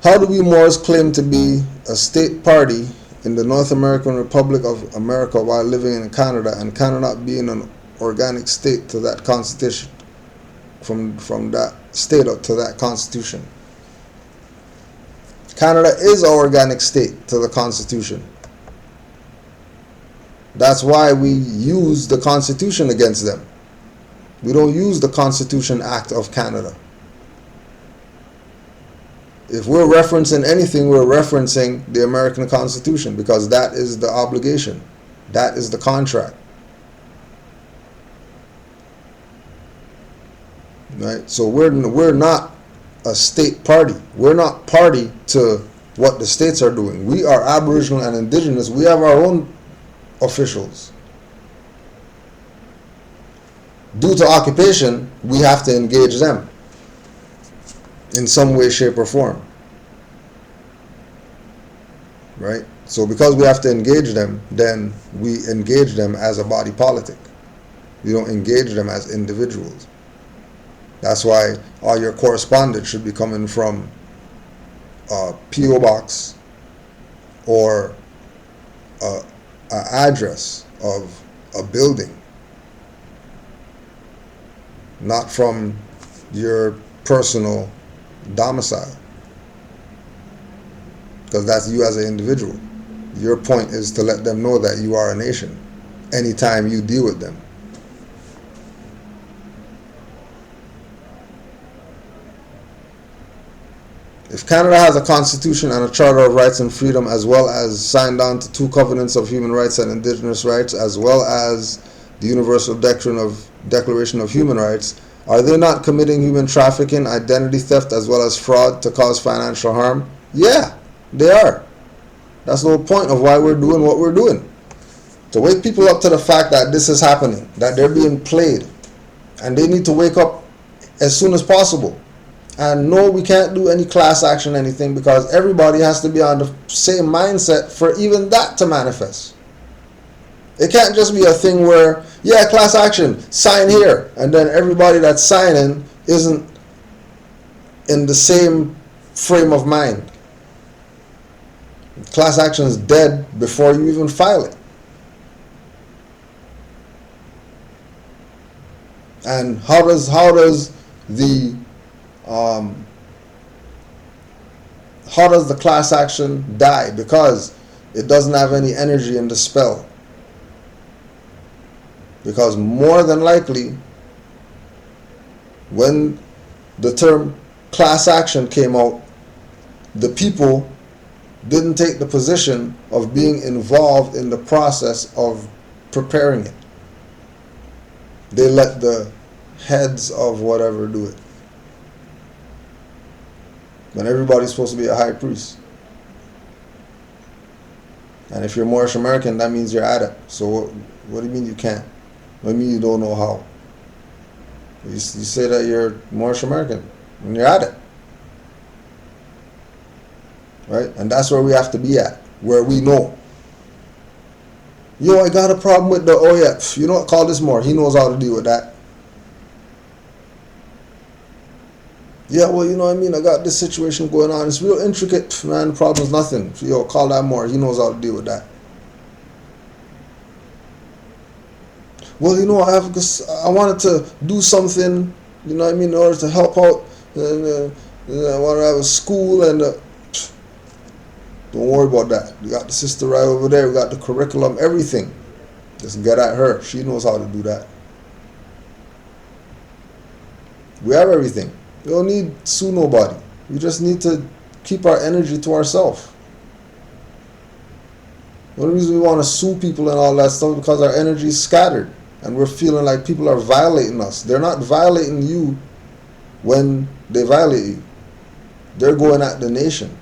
How do we Moors claim to be a state party in the North American Republic of America while living in Canada and cannot be in an organic state to that constitution, from that state up to that constitution? Canada is an organic state to the constitution. That's why we use the constitution against them. We don't use the Constitution Act of Canada. If we're referencing anything, we're referencing the American Constitution, because that is the obligation. That is the contract. Right? So we're not a state party. We're not party to what the states are doing. We are Aboriginal and Indigenous. We have our own officials. Due to occupation, we have to engage them in some way, shape, or form. Right? So because we have to engage them, then we engage them as a body politic. We don't engage them as individuals. That's why all your correspondence should be coming from a P.O. box or an address of a building, not from your personal domicile, because that's you as an individual. Your point is to let them know that you are a nation anytime you deal with them. If Canada has a constitution and a charter of rights and freedom, as well as signed on to 2 covenants of human rights and indigenous rights, as well as the Universal Declaration of Human Rights, are they not committing human trafficking, identity theft, as well as fraud to cause financial harm? Yeah, they are. That's the whole point of why we're doing what we're doing. To wake people up to the fact that this is happening, that they're being played, and they need to wake up as soon as possible. And no, we can't do any class action, anything, because everybody has to be on the same mindset for even that to manifest. It can't just be a thing where, yeah, class action, sign here, and then everybody that's signing isn't in the same frame of mind. Class action is dead before you even file it. And how does the class action die? Because it doesn't have any energy in the spell. Because more than likely, when the term class action came out, the people didn't take the position of being involved in the process of preparing it. They let the heads of whatever do it. When everybody's supposed to be a high priest. And if you're Moorish American, that means you're adept. So what do you mean you can't? What do you mean you don't know how? You say that you're Moorish American and you're adept. Right? And that's where we have to be at, where we know. Yo, I got a problem with the, oh yeah, you know what, call this Moor. He knows how to deal with that. Yeah, well, you know what I mean, I got this situation going on. It's real intricate, man, the problem's nothing. Yo, call that Moor. He knows how to deal with that. Well, you know, I wanted to do something, you know what I mean, in order to help out. And I want to have a school and... don't worry about that. We got the sister right over there. We got the curriculum, everything. Just get at her. She knows how to do that. We have everything. We don't need to sue nobody. We just need to keep our energy to ourselves. The only reason we want to sue people and all that stuff is because our energy is scattered. And we're feeling like people are violating us. They're not violating you when they violate you. They're going at the nation.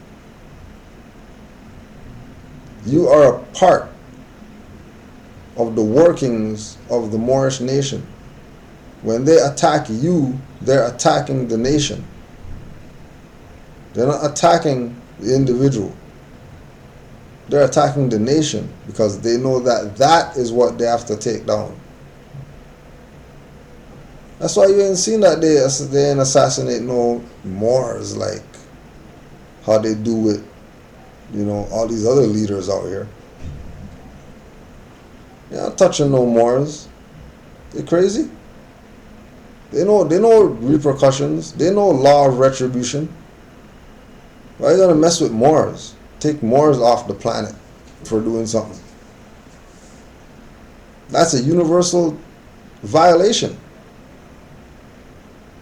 You are a part of the workings of the Moorish nation. When they attack you, they're attacking the nation. They're not attacking the individual. They're attacking the nation because they know that that is what they have to take down. That's why you ain't seen that they ain't assassinate no Moors like how they do with, all these other leaders out here. They're not touching no Moors. They crazy? They know repercussions. They know law of retribution. Why are you gonna mess with Moors? Take Moors off the planet for doing something. That's a universal violation.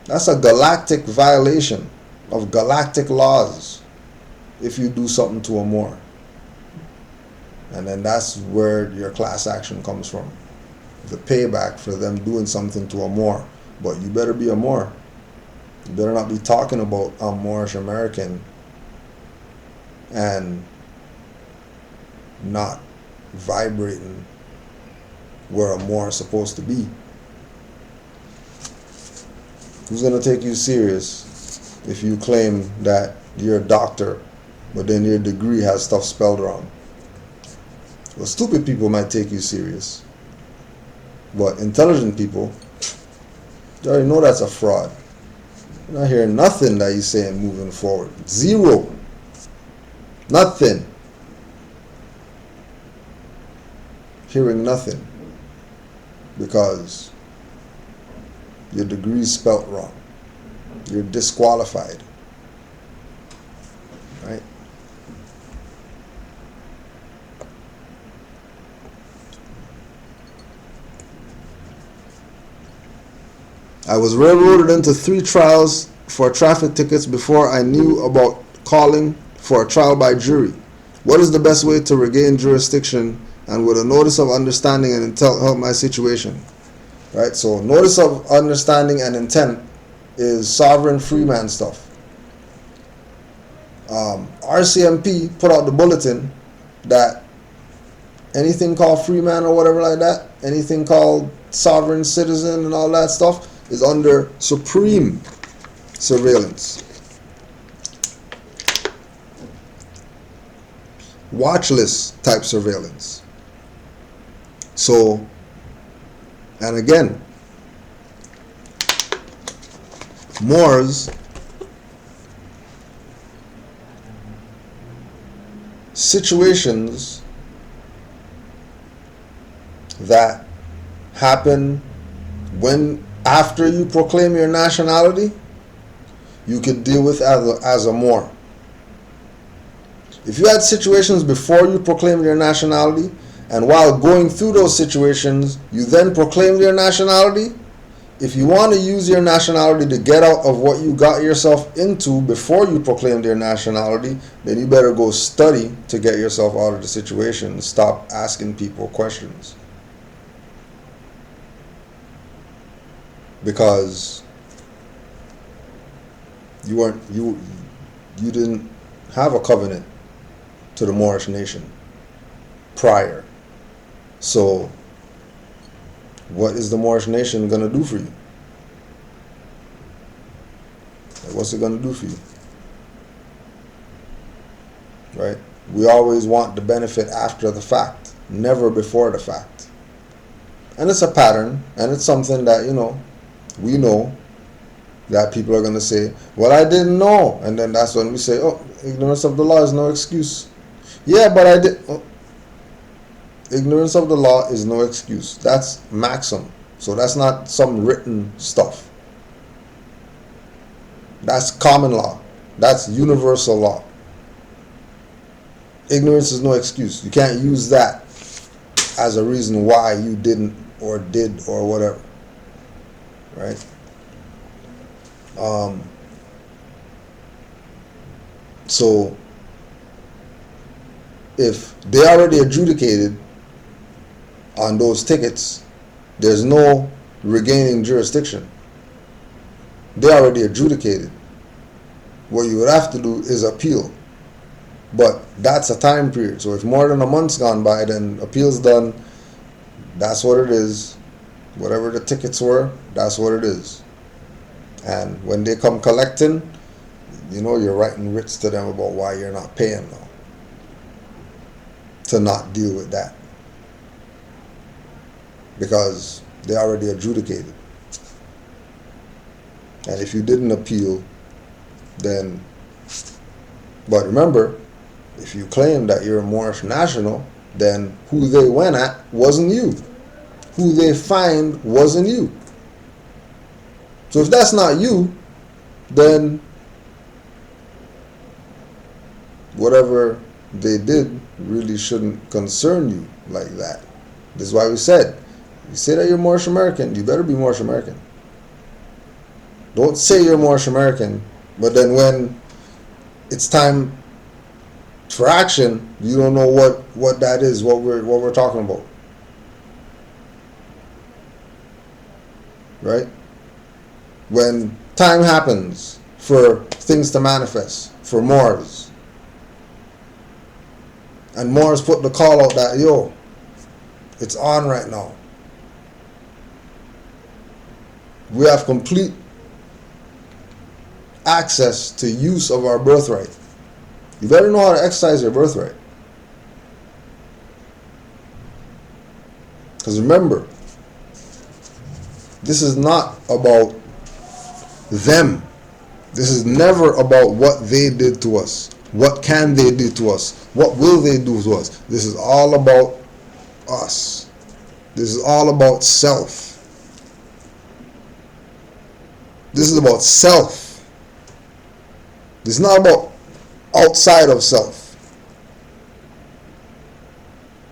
That's a galactic violation of galactic laws if you do something to a Moor. And then that's where your class action comes from. The payback for them doing something to a Moor. But you better be a Moor. You better not be talking about a Moorish American and not vibrating where a Moor is supposed to be. Who's going to take you serious if you claim that you're a doctor, but then your degree has stuff spelled wrong? Well, stupid people might take you serious, but intelligent people, you already know that's a fraud. You're not hearing nothing that he's saying moving forward. Zero. Nothing. Hearing nothing. Because your degree's spelt wrong. You're disqualified. Right? I was railroaded into 3 trials for traffic tickets before I knew about calling for a trial by jury. What is the best way to regain jurisdiction, and would a notice of understanding and intent help my situation? Right? So notice of understanding and intent is sovereign freeman stuff. RCMP put out the bulletin that anything called freeman or whatever like that, anything called sovereign citizen and all that stuff, is under supreme surveillance. Watch list type surveillance. So, and again, Moors situations that happen when after you proclaim your nationality, you could deal with as a Moor. If you had situations before you proclaimed your nationality, and while going through those situations, you then proclaimed your nationality, if you want to use your nationality to get out of what you got yourself into before you proclaimed your nationality, then you better go study to get yourself out of the situation and stop asking people questions. Because you didn't have a covenant to the Moorish nation prior. So what is the Moorish nation going to do for you? Like, what's it going to do for you? Right? We always want the benefit after the fact, never before the fact. And it's a pattern, and it's something that, we know that people are going to say, well, I didn't know. And then that's when we say, oh, ignorance of the law is no excuse. Yeah, but I did. Oh. Ignorance of the law is no excuse. That's maxim. So that's not some written stuff. That's common law. That's universal law. Ignorance is no excuse. You can't use that as a reason why you didn't or did or whatever. Right? So if they already adjudicated on those tickets, there's no regaining jurisdiction. They already adjudicated. What you would have to do is appeal. But that's a time period. So if more than a month's gone by, then appeal's done. That's what it is. Whatever the tickets were, that's what it is. And when they come collecting, you're writing writs to them about why you're not paying now. To not deal with that. Because they already adjudicated. And if you didn't appeal, then But remember, if you claim that you're a Moorish national, then who they went at wasn't you. Who they fined wasn't you. So if that's not you, then whatever they did really shouldn't concern you like that. This is why we said, you say that you're Moorish American, you better be Moorish American. Don't say you're Moorish American, but then when it's time for action, you don't know what that is, what we're talking about. Right? When time happens for things to manifest, for Moors, and Moors put the call out that, yo, it's on right now. We have complete access to use of our birthright. You better know how to exercise your birthright. Because remember, this is not about them. This is never about what they did to us. What can they do to us? What will they do to us? This is all about us. This is all about self. This is about self. This is not about outside of self.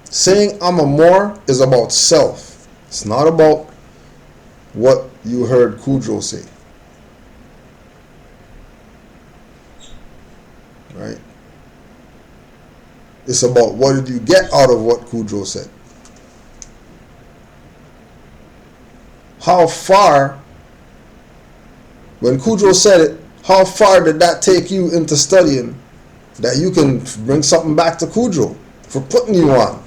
Saying I'm a Moor is about self. It's not about what you heard Kudro say. Right? It's about what did you get out of what Kudro said. How far, when Kudro said it, how far did that take you into studying that you can bring something back to Kudro for putting you on?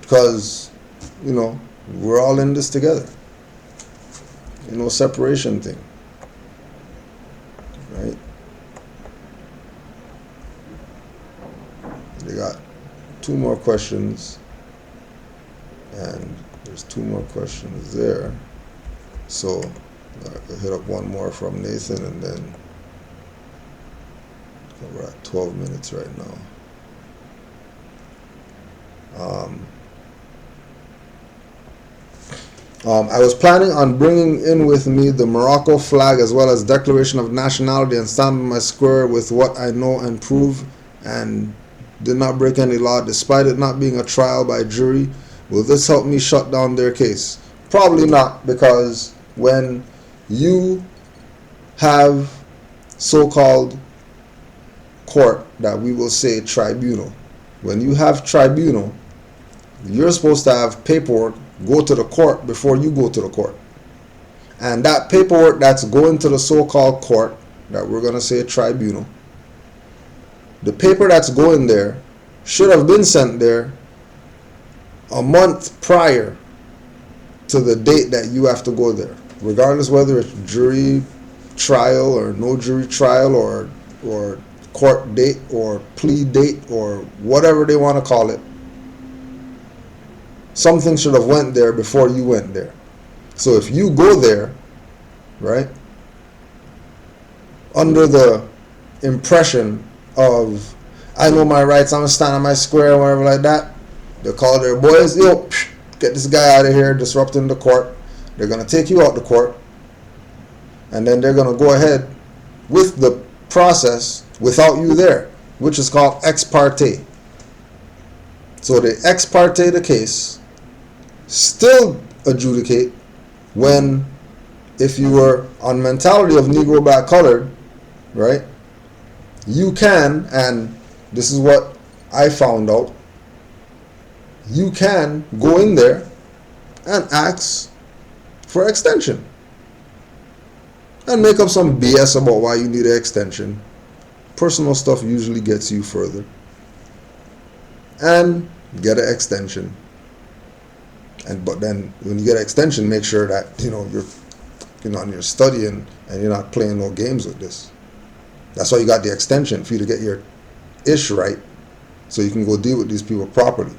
Because, we're all in this together. No separation thing. Right? They got 2 more questions. And there's 2 more questions there. So I'll hit up one more from Nathan, and then we're at 12 minutes right now. I was planning on bringing in with me the Morocco flag as well as Declaration of Nationality and stand on my square with what I know and prove, and did not break any law despite it not being a trial by jury. Will this help me shut down their case? Probably not, because when you have so-called court that we will say tribunal, when you have tribunal, you're supposed to have paperwork go to the court before you go to the court. And that paperwork that's going to the so-called court, that we're going to say tribunal, the paper that's going there should have been sent there a month prior to the date that you have to go there, regardless whether it's jury trial or no jury trial or court date or plea date or whatever they want to call it. Something should have went there before you went there. So if you go there, right, under the impression of, I know my rights, I'm going to stand on my square or whatever like that, they call their boys, yo, get this guy out of here, disrupting the court. They're going to take you out the court, and then they're going to go ahead with the process without you there, which is called ex parte. So they ex parte the case, still adjudicate when, if you were on mentality of Negro black colored, right, you can, and this is what I found out, you can go in there and ask for extension and make up some BS about why you need an extension. Personal stuff usually gets you further, and get an extension. But then when you get an extension, make sure that you're studying and you're not playing no games with this. That's why you got the extension, for you to get your ish right, so you can go deal with these people properly.